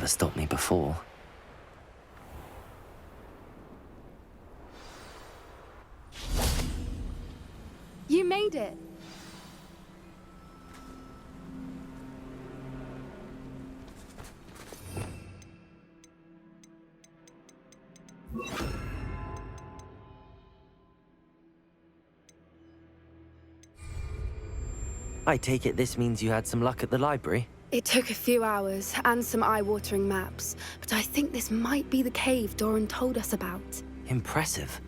never stopped me before. You made it! I take it this means you had some luck at the library? It took a few hours and some eye-watering maps, but I think this might be the cave Doran told us about. Impressive.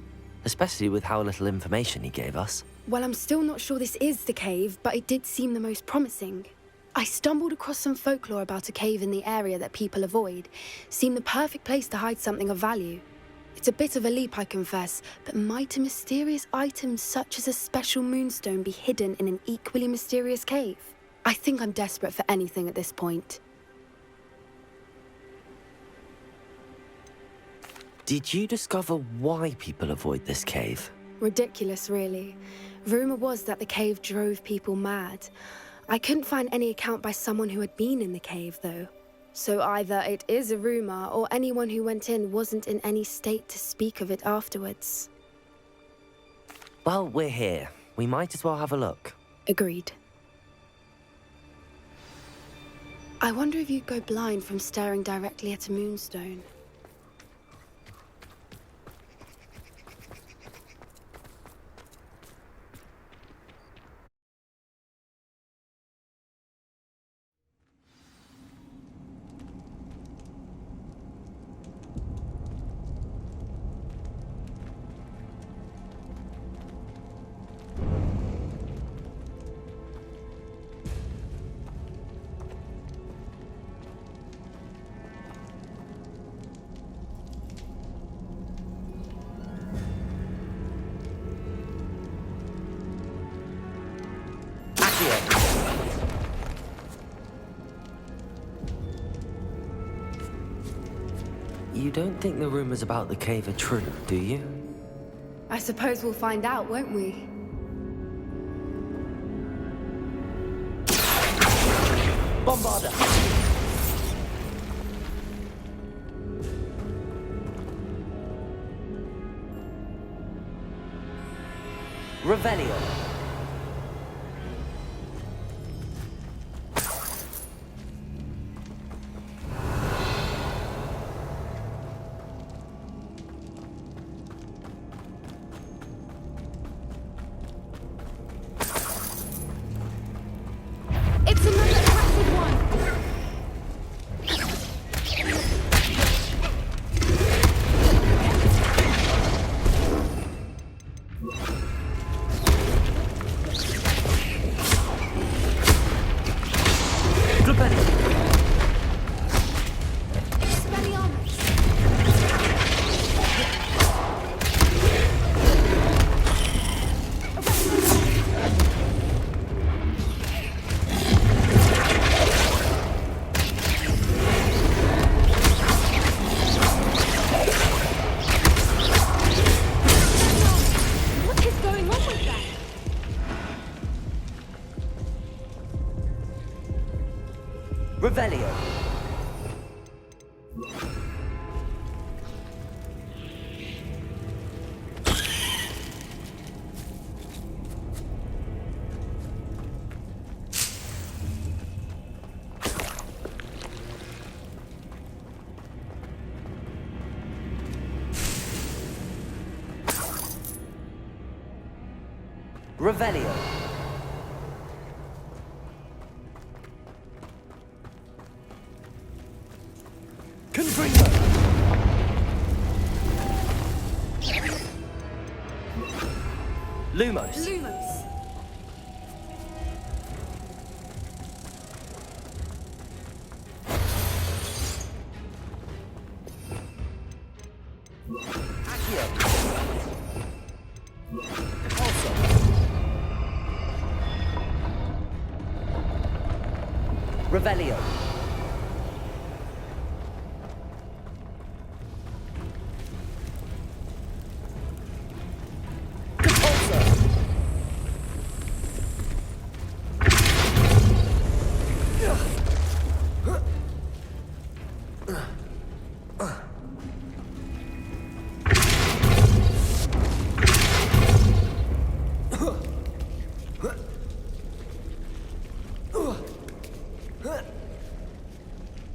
Especially with how little information he gave us. Well, I'm still not sure this is the cave, but it did seem the most promising. I stumbled across some folklore about a cave in the area that people avoid. Seemed the perfect place to hide something of value. It's a bit of a leap, I confess, but might a mysterious item such as a special moonstone be hidden in an equally mysterious cave? I think I'm desperate for anything at this point. Did you discover why people avoid this cave? Ridiculous, really. Rumor was that the cave drove people mad. I couldn't find any account by someone who had been in the cave, though. So either it is a rumor, or anyone who went in wasn't in any state to speak of it afterwards. Well, we're here. We might as well have a look. Agreed. I wonder if you'd go blind from staring directly at a moonstone. You don't think the rumors about the cave are true, do you? I suppose we'll find out, won't we? Bombarder! Revelio! It's another passive one! What is going on with that? Revelio! Revelio! Confringo! Lumos! Lumos. Accio! Revelio!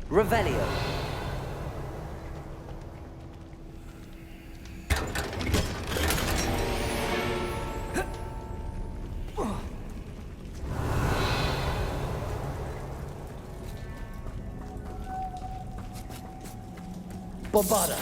Revelio. Bombada.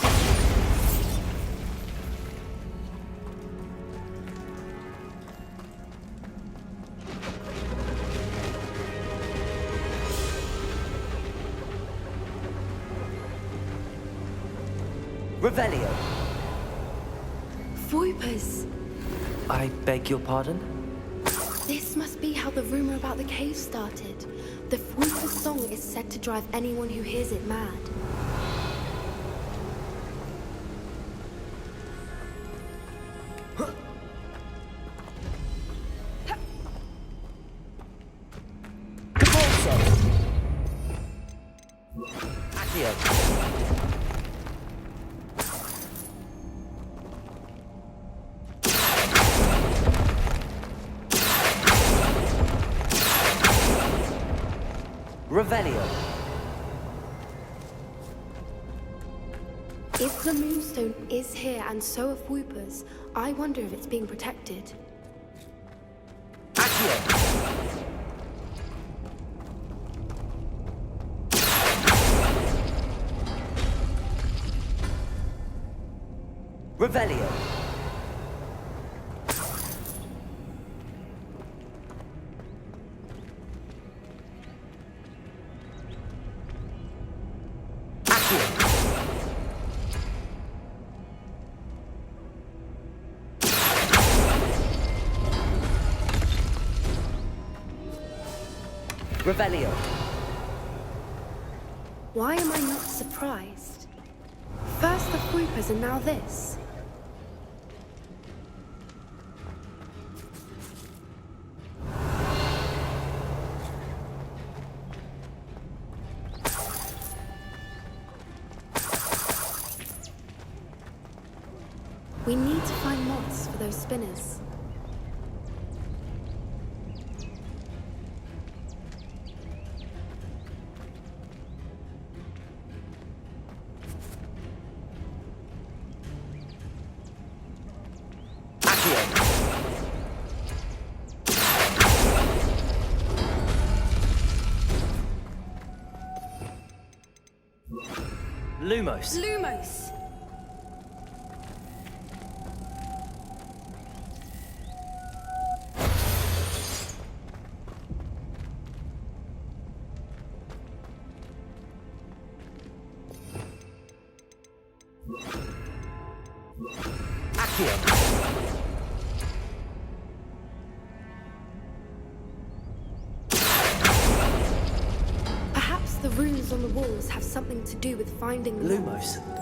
Revelio. Voipers! I beg your pardon? This must be how the rumor about the cave started. The Voiper's song is said to drive anyone who hears it mad. Accio. Revelio. If the Moonstone is here and so are Voipers, I wonder if it's being protected. Accio. Revelio. Accio. Revelio. Why am I not surprised? First the Voipers and now this. We need to find moths for those spinners. Lumos. Lumos! Accio. Perhaps the runes on the walls have something to do with finding the moths. Lumos.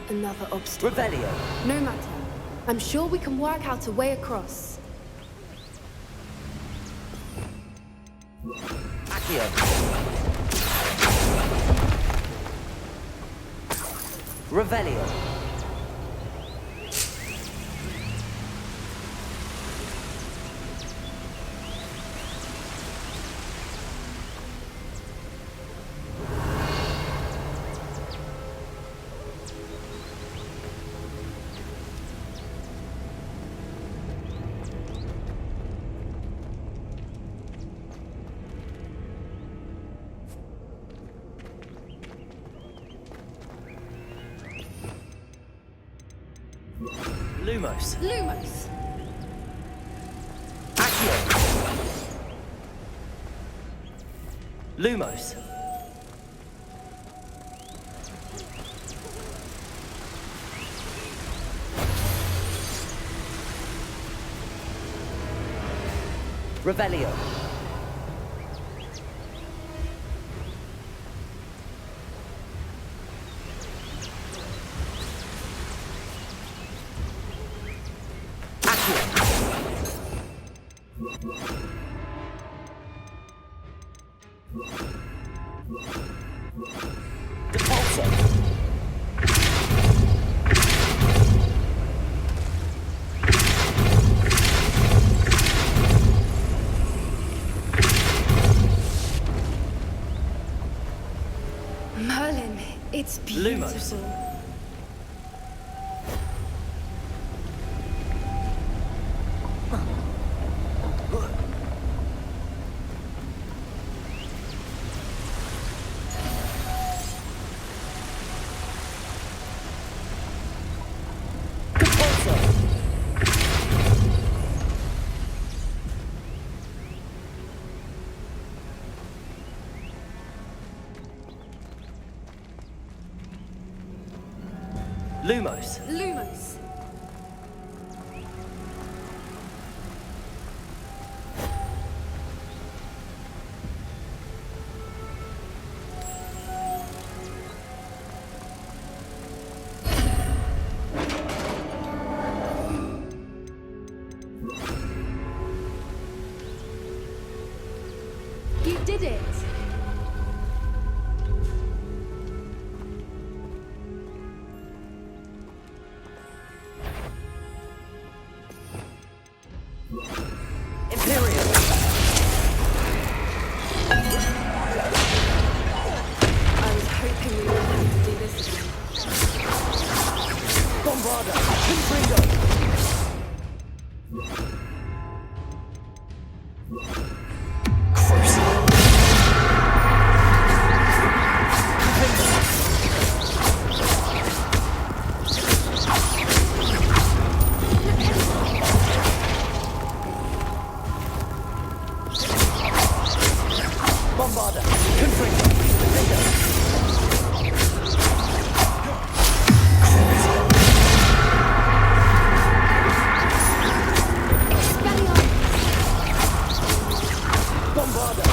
Another obstacle. Revelio. No matter. I'm sure we can work out a way across. Accio. Revelio. Lumos. Lumos! Accio. Lumos. Revelio. Merlin, it's beautiful. Lumos. Lumos. Lumos. You did it! Imperial. I was hoping we wouldn't have to do this again. Bombarda. Confringo. Bombarda. Confringo. Bombarda.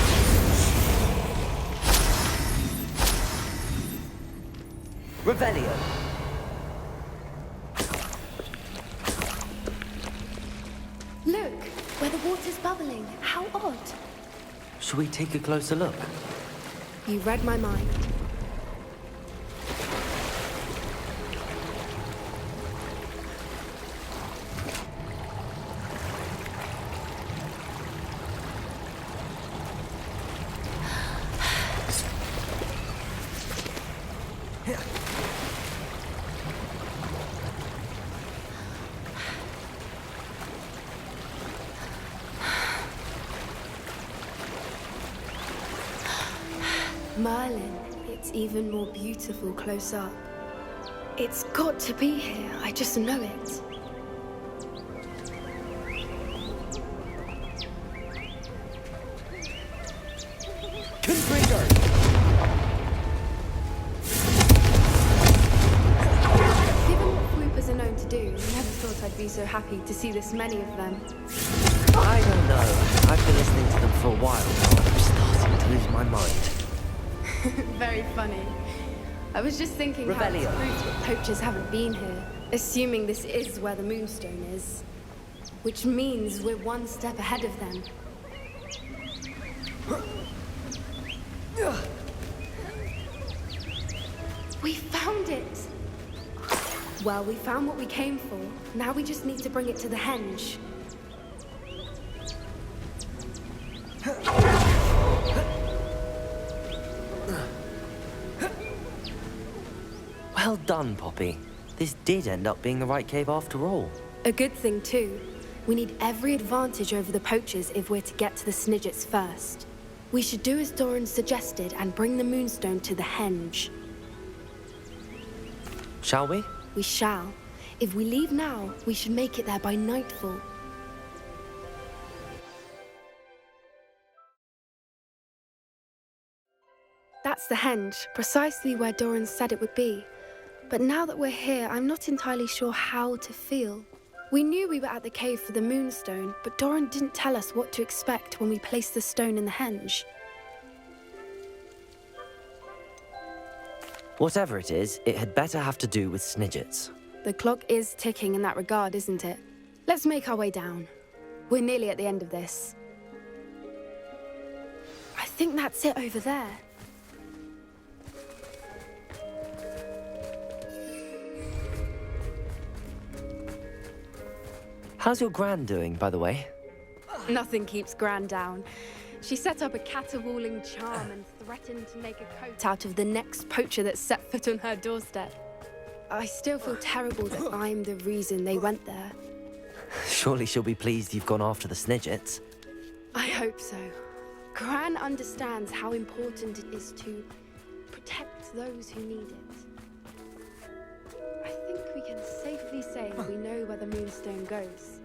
Revelio. Look, where the water's bubbling. How odd. Should we take a closer look? You read my mind. Merlin, it's even more beautiful close up. It's got to be here, I just know it. Confringo. Given what floopers are known to do, I never thought I'd be so happy to see this many of them. I don't know. I've been listening to them for a while now, and I'm starting to lose my mind. Very funny. I was just thinking how it's Revelio. proved that poachers haven't been here, assuming this is where the Moonstone is. Which means we're one step ahead of them. We found it! Well, we found what we came for. Now we just need to bring it to the henge. Well done, Poppy. This did end up being the right cave after all. A good thing, too. We need every advantage over the poachers if we're to get to the Snidgets first. We should do as Doran suggested and bring the Moonstone to the henge. Shall we? We shall. If we leave now, we should make it there by nightfall. That's the henge, precisely where Doran said it would be. But now that we're here, I'm not entirely sure how to feel. We knew we were at the cave for the moonstone, but Doran didn't tell us what to expect when we placed the stone in the henge. Whatever it is, it had better have to do with Snidgets. The clock is ticking in that regard, isn't it? Let's make our way down. We're nearly at the end of this. I think that's it over there. How's your gran doing, by the way? Nothing keeps Gran down. She set up a caterwauling charm and threatened to make a coat out of the next poacher that set foot on her doorstep. I still feel terrible that I'm the reason they went there. Surely she'll be pleased you've gone after the Snidgets. I hope so. Gran understands how important it is to protect those who need it. I think we can safely say we know where the moonstone goes.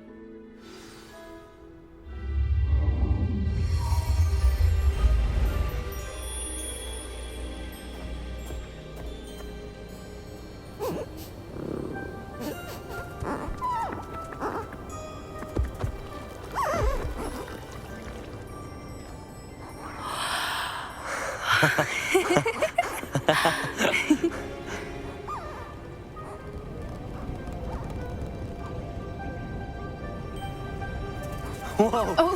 Whoa! Oh.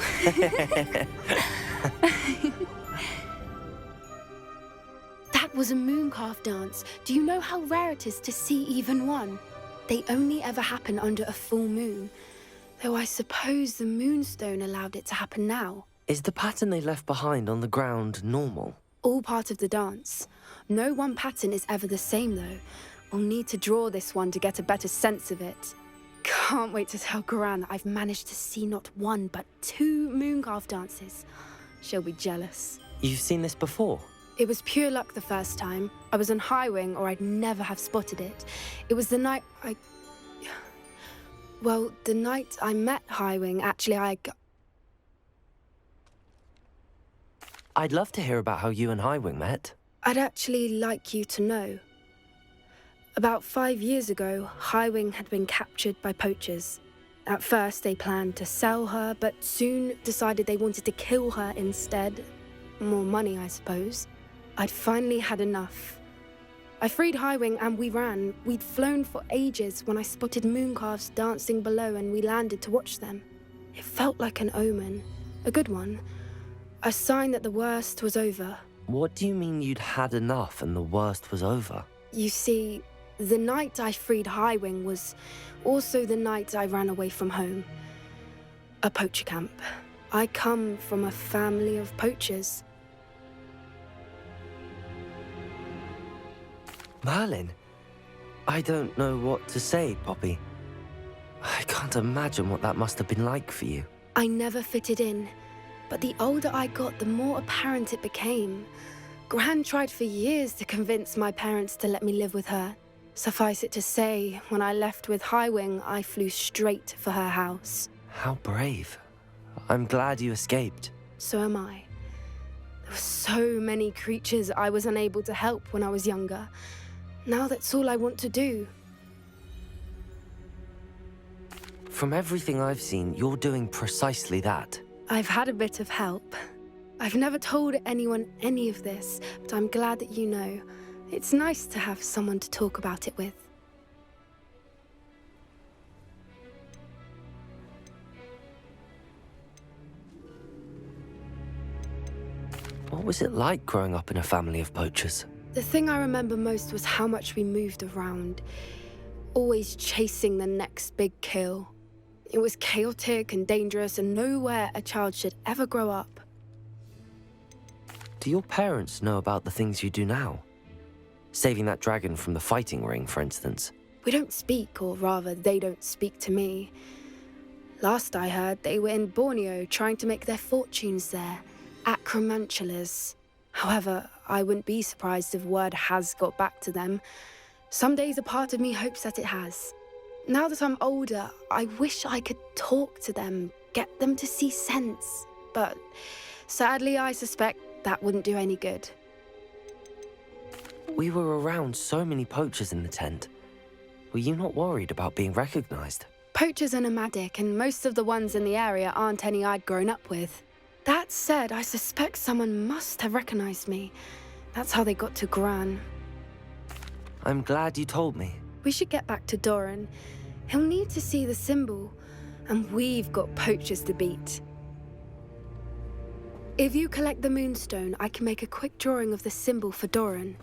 That was a mooncalf dance. Do you know how rare it is to see even one? They only ever happen under a full moon. Though I suppose the moonstone allowed it to happen now. Is the pattern they left behind on the ground normal? All part of the dance. No one pattern is ever the same, though. We'll need to draw this one to get a better sense of it. Can't wait to tell Gran that I've managed to see not one, but 2 mooncalf dances. She'll be jealous. You've seen this before? It was pure luck the first time. I was on Highwing, or I'd never have spotted it. It was the night the night I met Highwing, actually, I'd love to hear about how you and Highwing met. I'd actually like you to know. About 5 years ago, Highwing had been captured by poachers. At first, they planned to sell her, but soon decided they wanted to kill her instead. More money, I suppose. I'd finally had enough. I freed Highwing and we ran. We'd flown for ages when I spotted mooncalves dancing below and we landed to watch them. It felt like an omen. A good one. A sign that the worst was over. What do you mean you'd had enough and the worst was over? You see, the night I freed Highwing was also the night I ran away from home. A poacher camp. I come from a family of poachers. Merlin? I don't know what to say, Poppy. I can't imagine what that must have been like for you. I never fitted in, but the older I got, the more apparent it became. Gran tried for years to convince my parents to let me live with her. Suffice it to say, when I left with Highwing, I flew straight for her house. How brave. I'm glad you escaped. So am I. There were so many creatures I was unable to help when I was younger. Now that's all I want to do. From everything I've seen, you're doing precisely that. I've had a bit of help. I've never told anyone any of this, but I'm glad that you know. It's nice to have someone to talk about it with. What was it like growing up in a family of poachers? The thing I remember most was how much we moved around, always chasing the next big kill. It was chaotic and dangerous and nowhere a child should ever grow up. Do your parents know about the things you do now? Saving that dragon from the fighting ring, for instance. We don't speak, or rather, they don't speak to me. Last I heard, they were in Borneo trying to make their fortunes there, acromantulas. However, I wouldn't be surprised if word has got back to them. Some days a part of me hopes that it has. Now that I'm older, I wish I could talk to them, get them to see sense. But sadly, I suspect that wouldn't do any good. We were around so many poachers in the tent. Were you not worried about being recognized? Poachers are nomadic, and most of the ones in the area aren't any I'd grown up with. That said, I suspect someone must have recognized me. That's how they got to Gran. I'm glad you told me. We should get back to Doran. He'll need to see the symbol, and we've got poachers to beat. If you collect the moonstone, I can make a quick drawing of the symbol for Doran.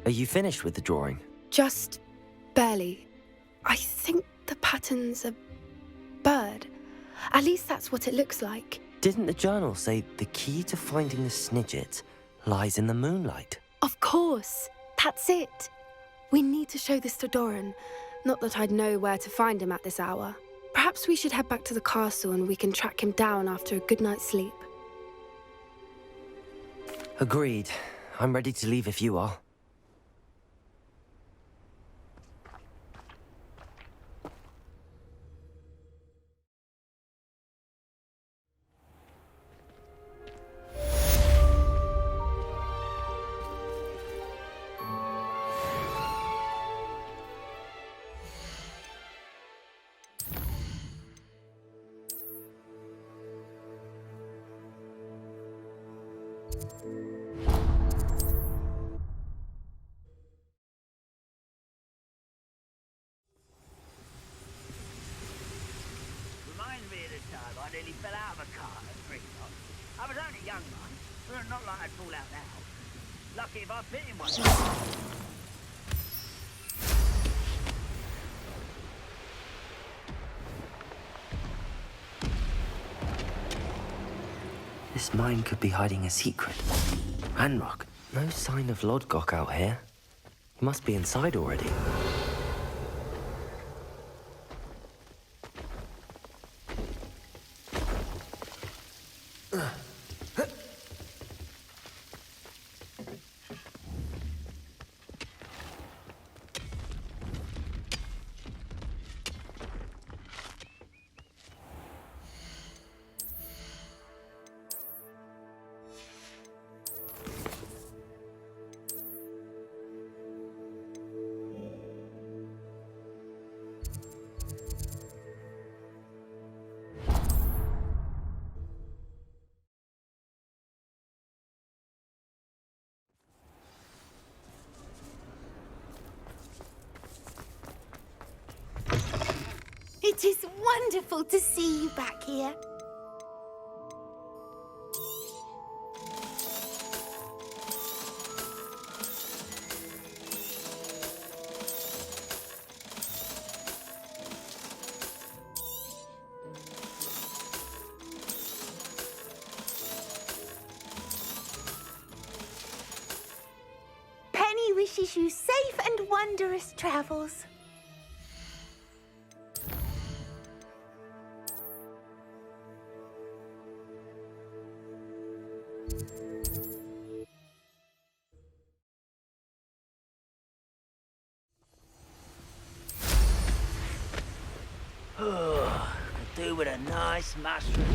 Are you finished with the drawing? Just barely. I think the pattern's a bird. At least that's what it looks like. Didn't the journal say the key to finding the Snidget lies in the moonlight? Of course. That's it. We need to show this to Doran. Not that I'd know where to find him at this hour. Perhaps we should head back to the castle and we can track him down after a good night's sleep. Agreed. I'm ready to leave if you are. Reminds me of the time I nearly fell out of a car at 3 o'clock. I was only a young one, but not like I'd fall out now. Lucky if I fit in one. This mine could be hiding a secret. Ranrock, no sign of Lodgok out here. He must be inside already. It is wonderful to see you back here. Penny wishes you safe and wondrous travels. Could do with a nice mushroom.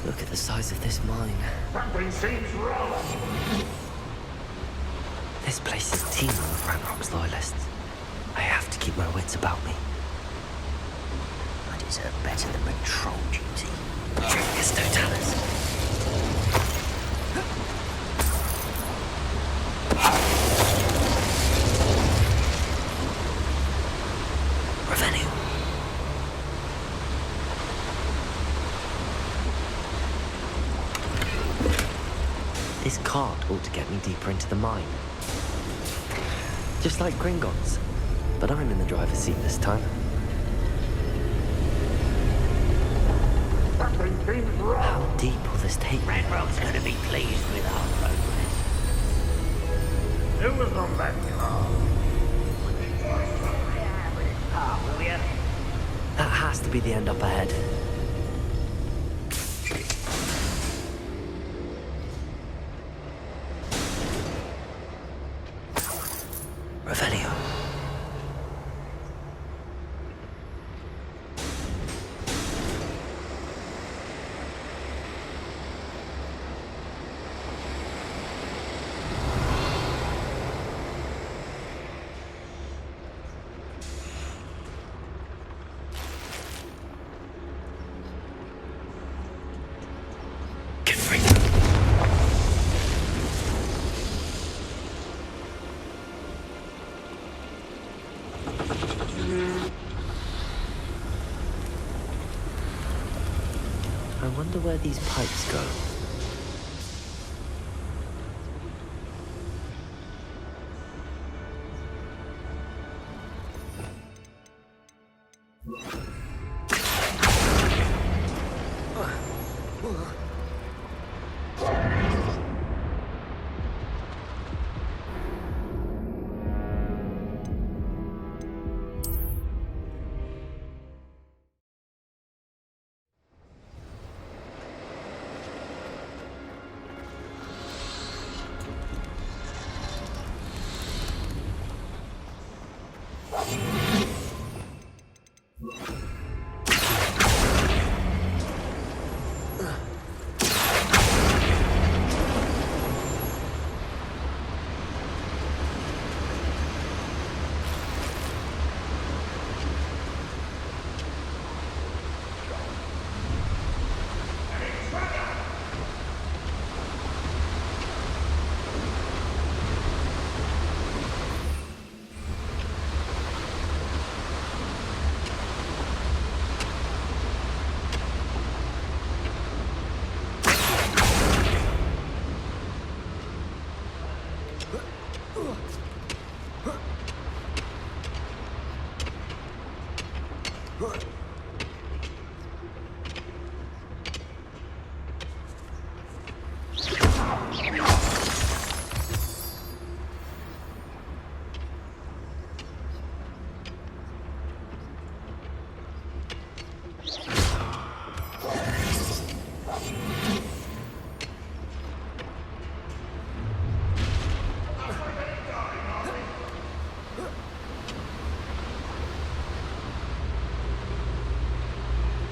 Look at the size of this mine. Something seems wrong. This place is teeming with Ranrock's loyalists. I have to keep my wits about me. I deserve better than patrol duty. Trigus Totalis. Revenue. This cart ought to get me deeper into the mine. Just like Gringotts, but I'm in the driver's seat this time. Something seems wrong. How deep will this take me? Ranrock's going to be pleased with our progress. Who was on that car? That has to be the end up ahead. Revelio. Get free. I wonder where these pipes go.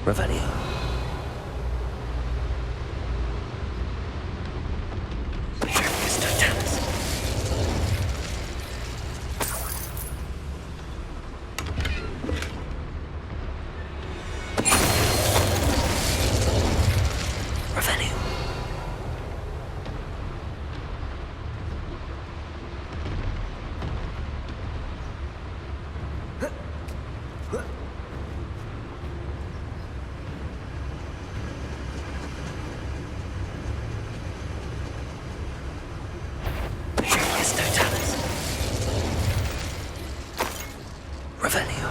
Revelio. Imperius Totalis. Revelio. Imperius Totalis. Revelio.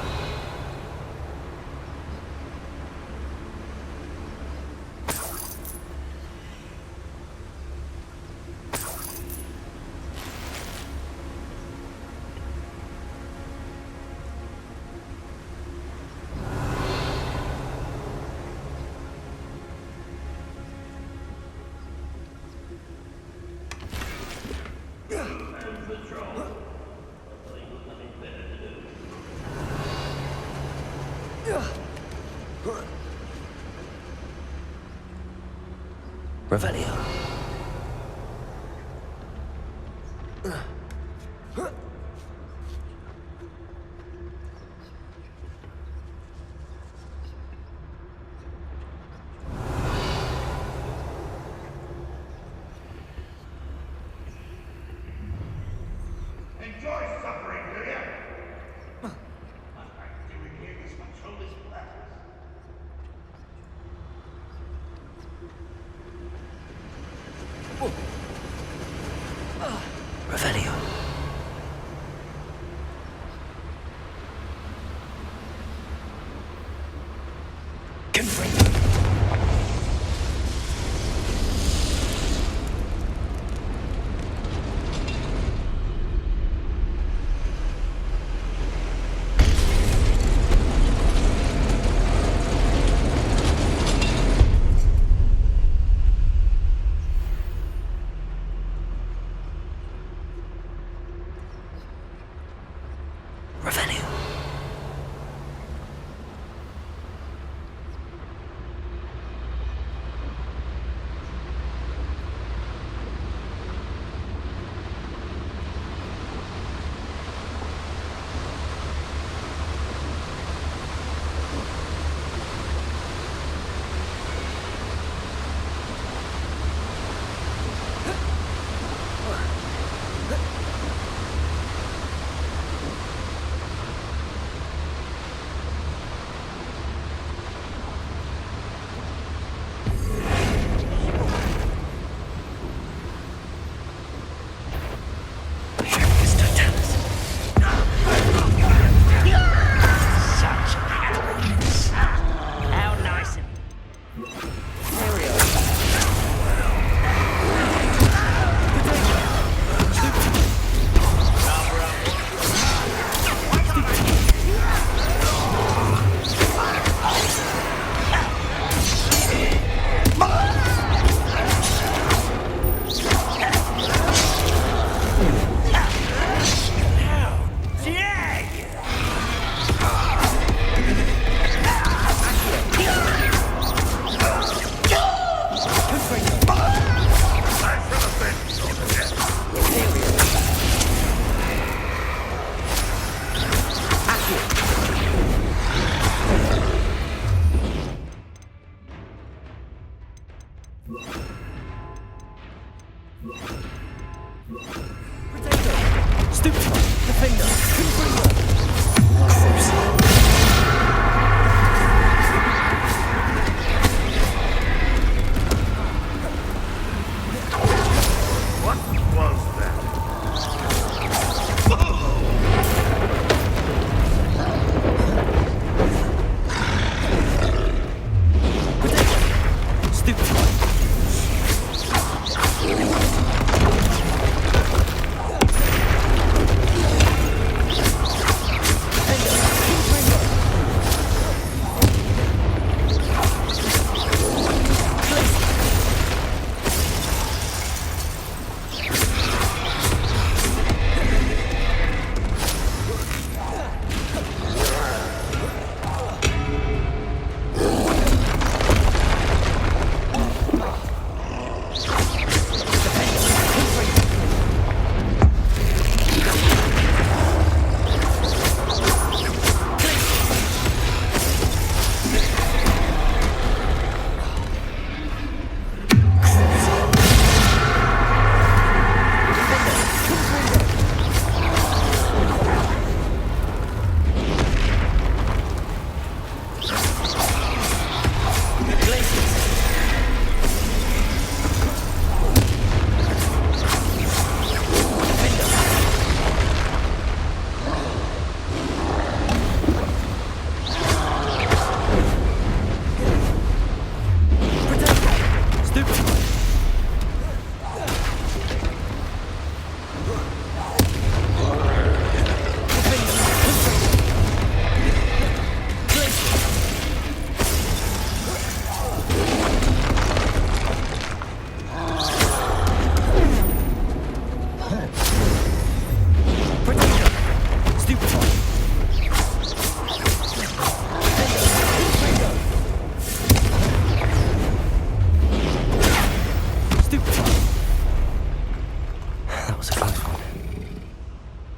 Revelio. Enjoy suffering, do ya? What are you doing here? This control is blackness. Revelio.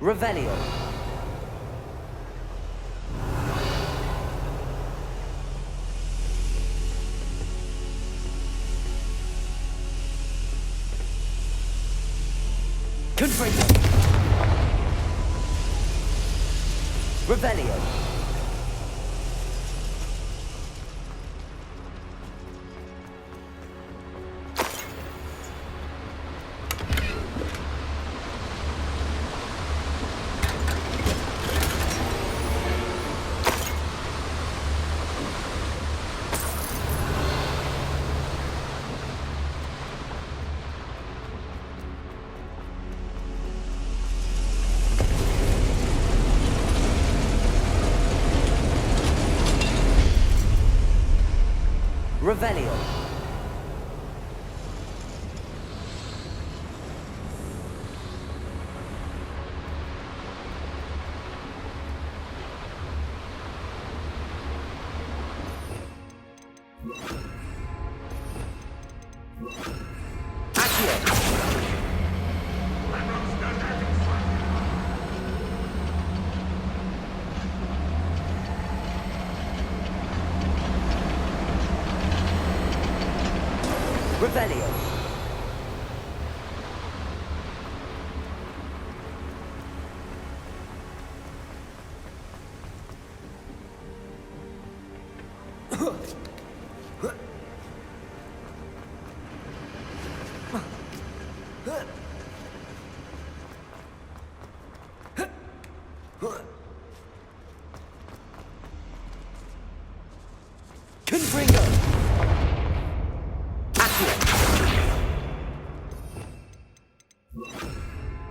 Revelio. Confringo. Revelio. Revelio. Revelio. Confringo.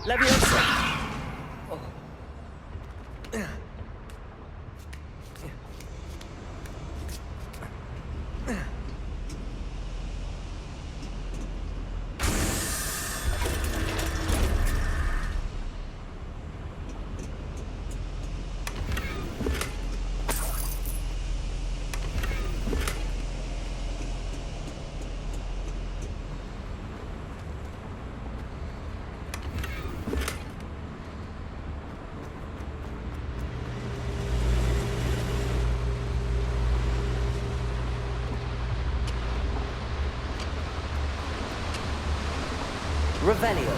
Leviosa! Revelio.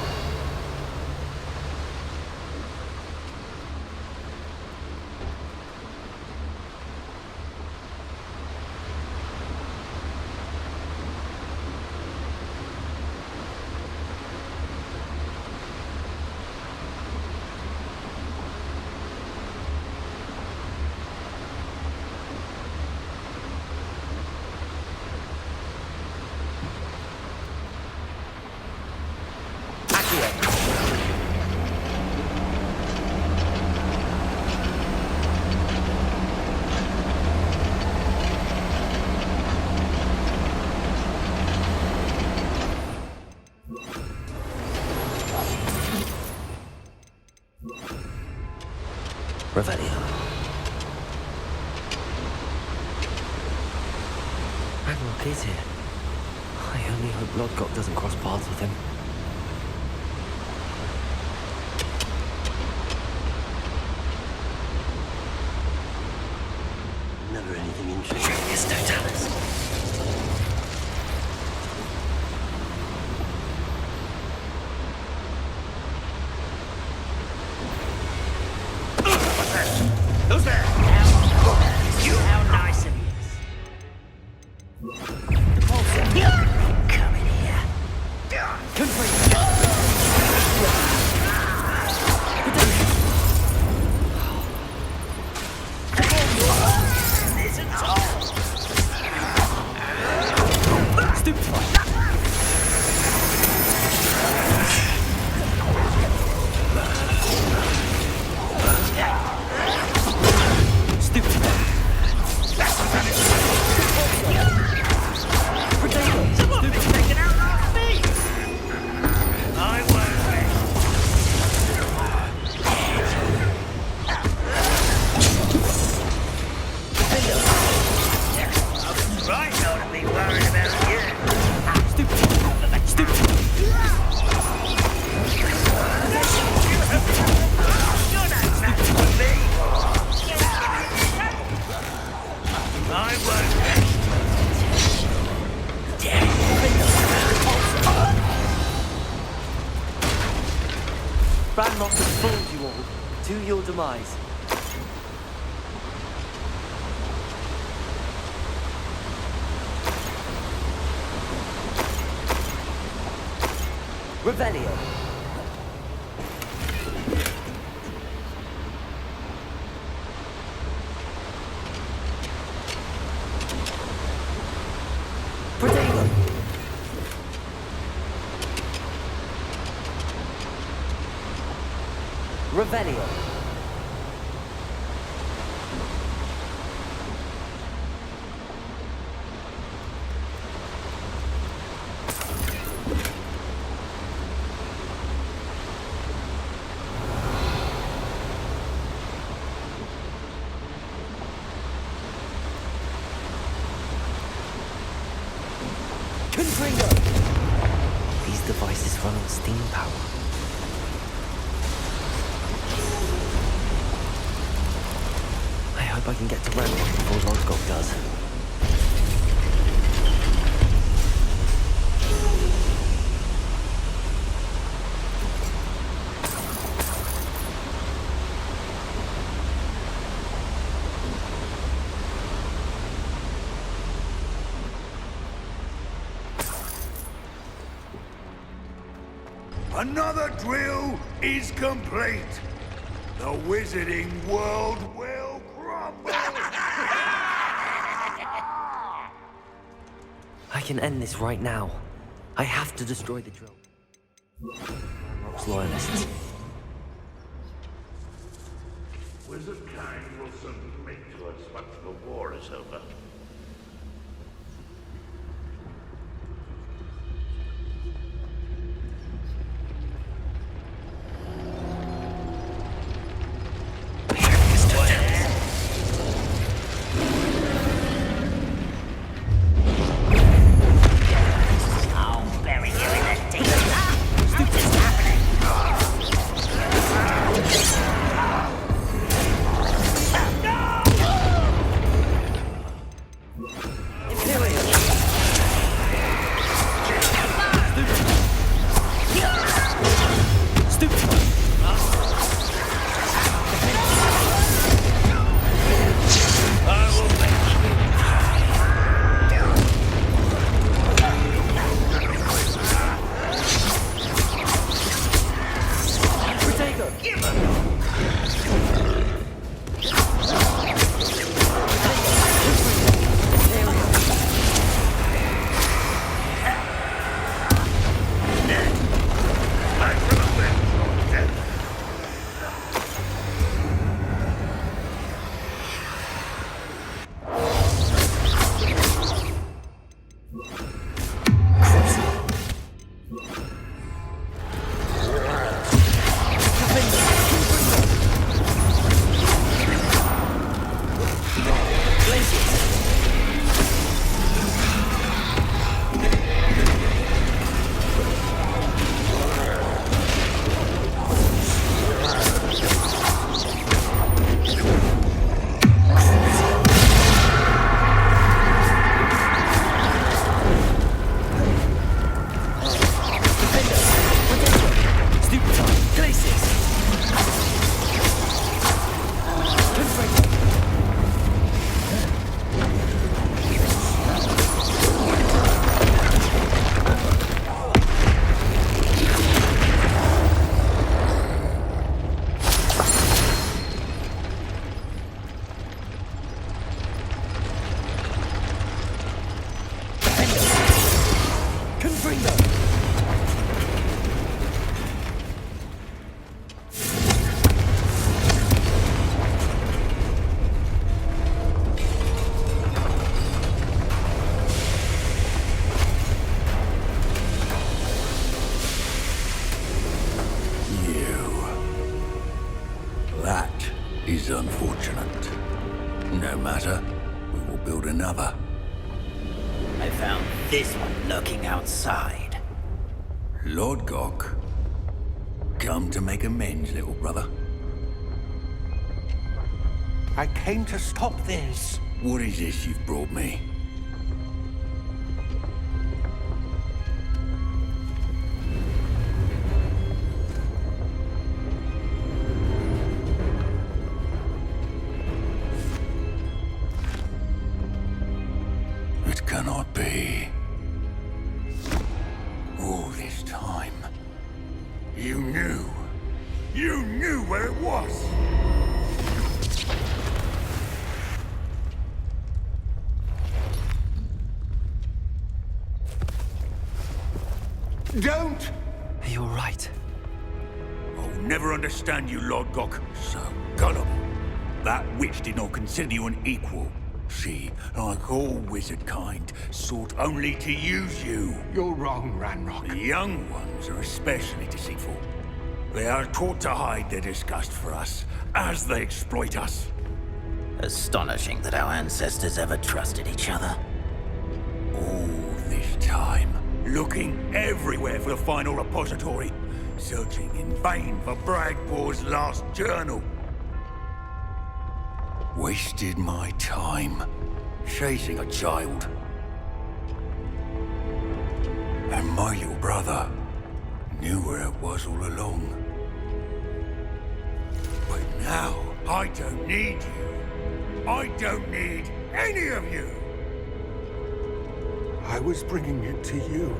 Revelio. Ranrock is here. I only hope Lodgok doesn't cross paths with him. Never anything interesting. Yes, Totalis. Who's there? How nice of you. Come in here. This is all. you all to your demise. Revelio. Protego. Revelio. Confringo. These devices run on steam power. I hope I can get to Randall before Lodgok does. Another drill is complete. The wizarding world will crumble. I can end this right now. I have to destroy the drill. Rock's loyalists. Wizard kind will submit to us once the war is over. I'll bury you in the deep. What is happening? is unfortunate. No matter, we will build another. I found this one lurking outside. Lord Gok, come to make amends, little brother. I came to stop this. What is this you've brought me? us! Don't! Are you alright? I'll never understand you, Lord Gok. So gullible. That witch did not consider you an equal. She, like all wizard kind, sought only to use you. You're wrong, Ranrock. The young ones are especially deceitful. They are taught to hide their disgust for us, as they exploit us. Astonishing that our ancestors ever trusted each other. All this time, looking everywhere for the final repository, searching in vain for Bragpaw's last journal. Wasted my time, chasing a child. And my little brother knew where it was all along. But now, I don't need you. I don't need any of you. I was bringing it to you.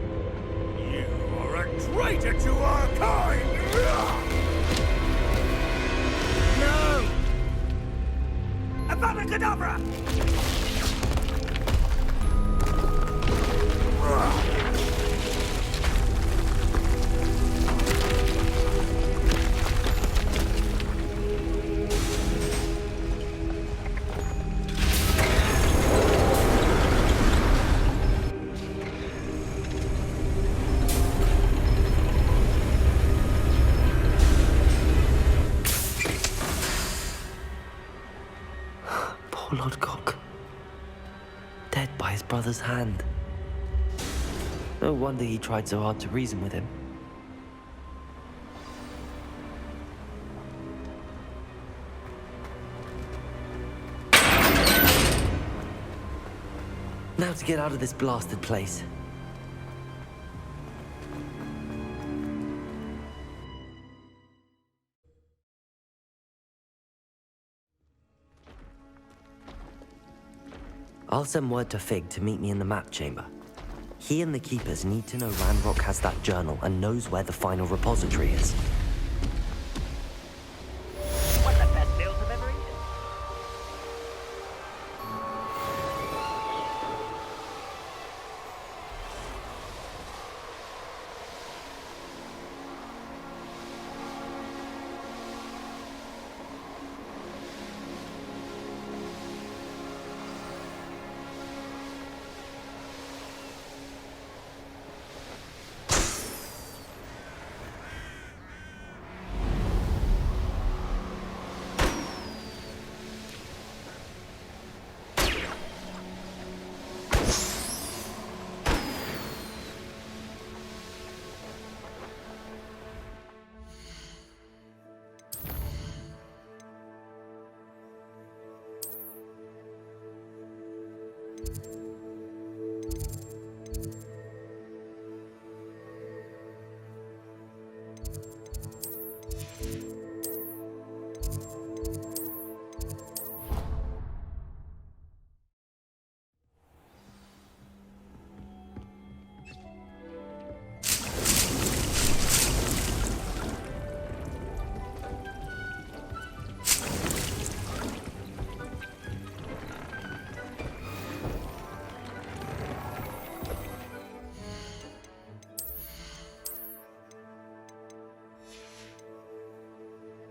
You are a traitor to our kind! No! Avada Kedavra! Poor Lord Gok. Dead by his brother's hand. No wonder he tried so hard to reason with him. Now to get out of this blasted place. I'll send word to Fig to meet me in the map chamber. He and the Keepers need to know Ranrock has that journal and knows where the final repository is. One of the best meals I've ever eaten.